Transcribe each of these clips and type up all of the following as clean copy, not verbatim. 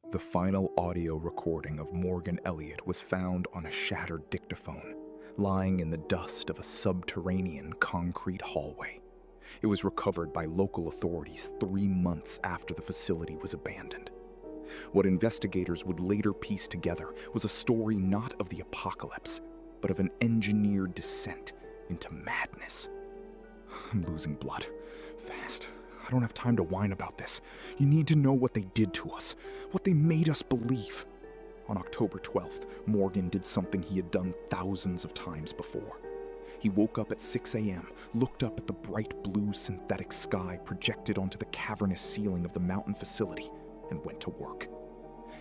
The final audio recording of Morgan Elliott was found on a shattered dictaphone, lying in the dust of a subterranean concrete hallway. It was recovered by local authorities 3 months after the facility was abandoned. What investigators would later piece together was a story not of the apocalypse, but of an engineered descent into madness. I'm losing blood. Fast. I don't have time to whine about this. You need to know what they did to us, what they made us believe. On October 12th, Morgan did something he had done thousands of times before. He woke up at 6 a.m., looked up at the bright blue synthetic sky projected onto the cavernous ceiling of the mountain facility, and went to work.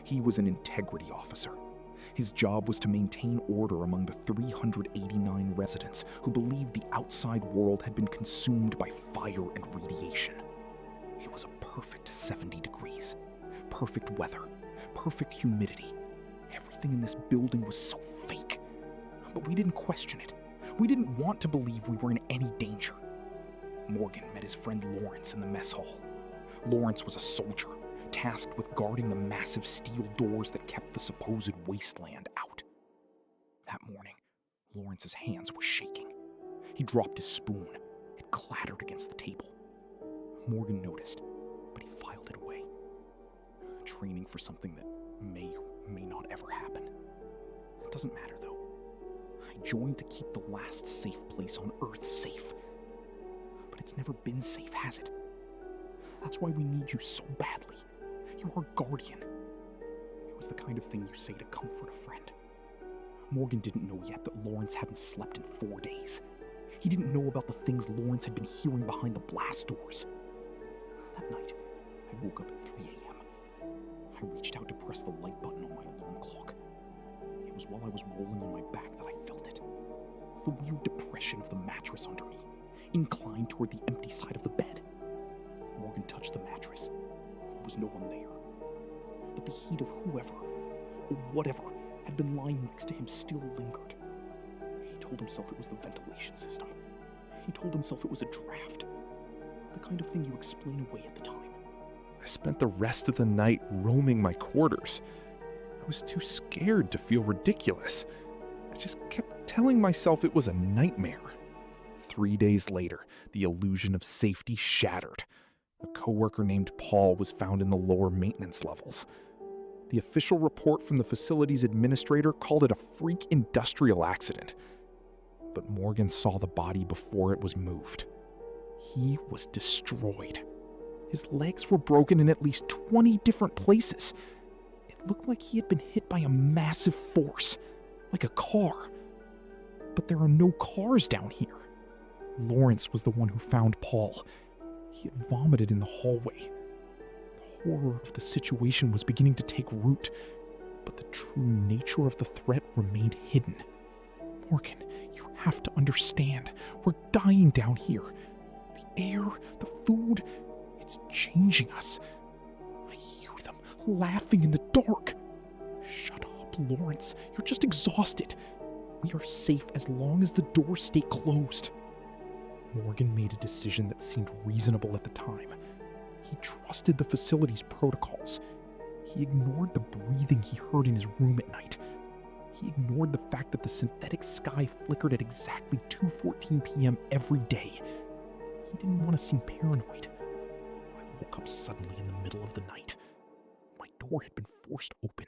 He was an integrity officer. His job was to maintain order among the 389 residents who believed the outside world had been consumed by fire and radiation. It was a perfect 70 degrees, perfect weather, perfect humidity. Everything in this building was so fake. But we didn't question it. We didn't want to believe we were in any danger. Morgan met his friend Lawrence in the mess hall. Lawrence was a soldier, tasked with guarding the massive steel doors that kept the supposed wasteland out. That morning, Lawrence's hands were shaking. He dropped his spoon. It clattered against the table. Morgan noticed, but he filed it away. Training for something that may or may not ever happen. It doesn't matter, though. I joined to keep the last safe place on Earth safe. But it's never been safe, has it? That's why we need you so badly. You are guardian. It was the kind of thing you say to comfort a friend. Morgan didn't know yet that Lawrence hadn't slept in 4 days. He didn't know about the things Lawrence had been hearing behind the blast doors. That night, I woke up at 3 a.m. I reached out to press the light button on my alarm clock. It was while I was rolling on my back that I felt it. The weird depression of the mattress under me, inclined toward the empty side of the bed. Morgan touched the mattress. There was no one there. But the heat of whoever, or whatever, had been lying next to him still lingered. He told himself it was the ventilation system. He told himself it was a draft. The kind of thing you explain away at the time. I spent the rest of the night roaming my quarters. I was too scared to feel ridiculous. I just kept telling myself it was a nightmare. 3 days later, the illusion of safety shattered. A coworker named Paul was found in the lower maintenance levels. The official report from the facility's administrator called it a freak industrial accident. But Morgan saw the body before it was moved. He was destroyed. His legs were broken in at least 20 different places. It looked like he had been hit by a massive force, like a car. But there are no cars down here. Lawrence was the one who found Paul. He had vomited in the hallway. The horror of the situation was beginning to take root, but the true nature of the threat remained hidden. Morgan, you have to understand. We're dying down here. The air, the food, it's changing us. I hear them laughing in the dark. Shut up, Lawrence. You're just exhausted. We are safe as long as the doors stay closed. Morgan made a decision that seemed reasonable at the time. He trusted the facility's protocols. He ignored the breathing he heard in his room at night. He ignored the fact that the synthetic sky flickered at exactly 2:14 p.m. every day. He didn't want to seem paranoid. I woke up suddenly in the middle of the night. My door had been forced open.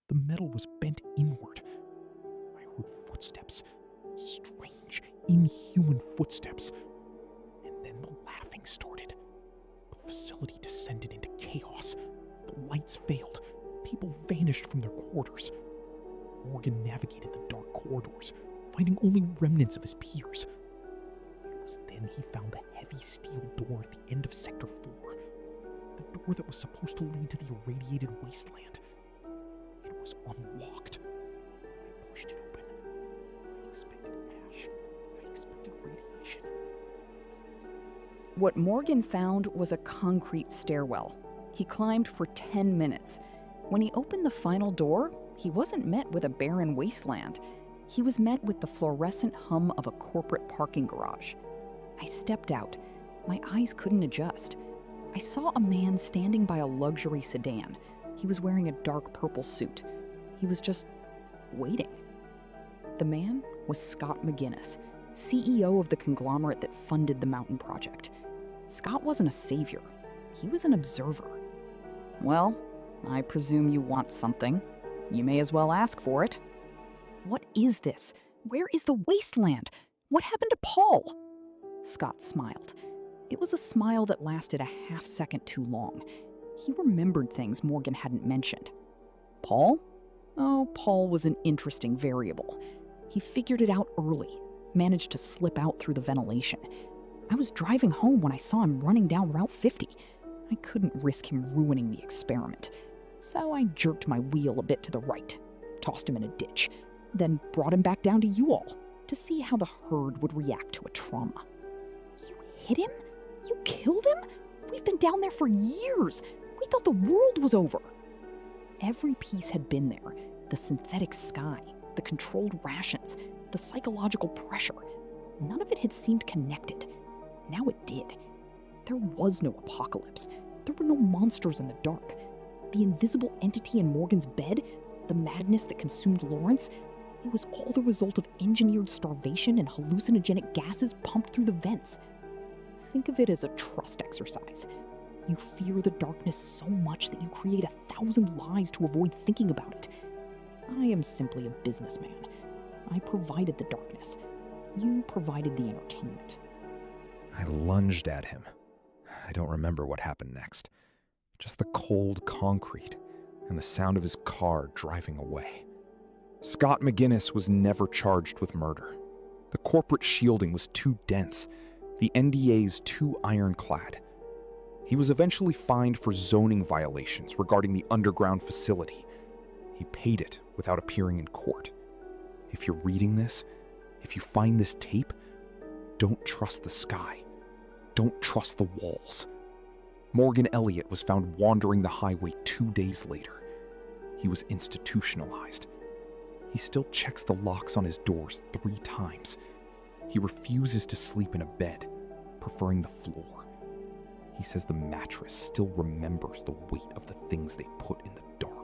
The metal was bent inward. I heard footsteps. Strange, inhuman footsteps. And then the laughing started. The facility descended into chaos. The lights failed. People vanished from their quarters. Morgan navigated the dark corridors, finding only remnants of his peers. It was then he found the heavy steel door at the end of Sector 4. The door that was supposed to lead to the irradiated wasteland. It was unlocked. I pushed it open. I expected ash. I expected radiation. What Morgan found was a concrete stairwell. He climbed for 10 minutes. When he opened the final door, he wasn't met with a barren wasteland. He was met with the fluorescent hum of a corporate parking garage. I stepped out. My eyes couldn't adjust. I saw a man standing by a luxury sedan. He was wearing a dark purple suit. He was just waiting. The man was Scott McGinnis, CEO of the conglomerate that funded the Mountain Project. Scott wasn't a savior. He was an observer. "Well, I presume you want something. You may as well ask for it." "What is this? Where is the wasteland? What happened to Paul?" Scott smiled. It was a smile that lasted a half second too long. He remembered things Morgan hadn't mentioned. Paul? Oh, Paul was an interesting variable. He figured it out early, managed to slip out through the ventilation. I was driving home when I saw him running down Route 50. I couldn't risk him ruining the experiment. So I jerked my wheel a bit to the right, tossed him in a ditch, then brought him back down to you all to see how the herd would react to a trauma. "You hit him? You killed him? We've been down there for years. We thought the world was over." Every piece had been there. The synthetic sky, the controlled rations, the psychological pressure. None of it had seemed connected. Now it did. There was no apocalypse. There were no monsters in the dark. The invisible entity in Morgan's bed, the madness that consumed Lawrence, it was all the result of engineered starvation and hallucinogenic gases pumped through the vents. Think of it as a trust exercise. You fear the darkness so much that you create 1,000 lies to avoid thinking about it. I am simply a businessman. I provided the darkness. You provided the entertainment. I lunged at him. I don't remember what happened next. Just the cold concrete and the sound of his car driving away. Scott McGinnis was never charged with murder. The corporate shielding was too dense, the NDAs too ironclad. He was eventually fined for zoning violations regarding the underground facility. He paid it without appearing in court. If you're reading this, if you find this tape, don't trust the sky. Don't trust the walls. Morgan Elliott was found wandering the highway 2 days later. He was institutionalized. He still checks the locks on his doors 3 times. He refuses to sleep in a bed, preferring the floor. He says the mattress still remembers the weight of the things they put in the dark.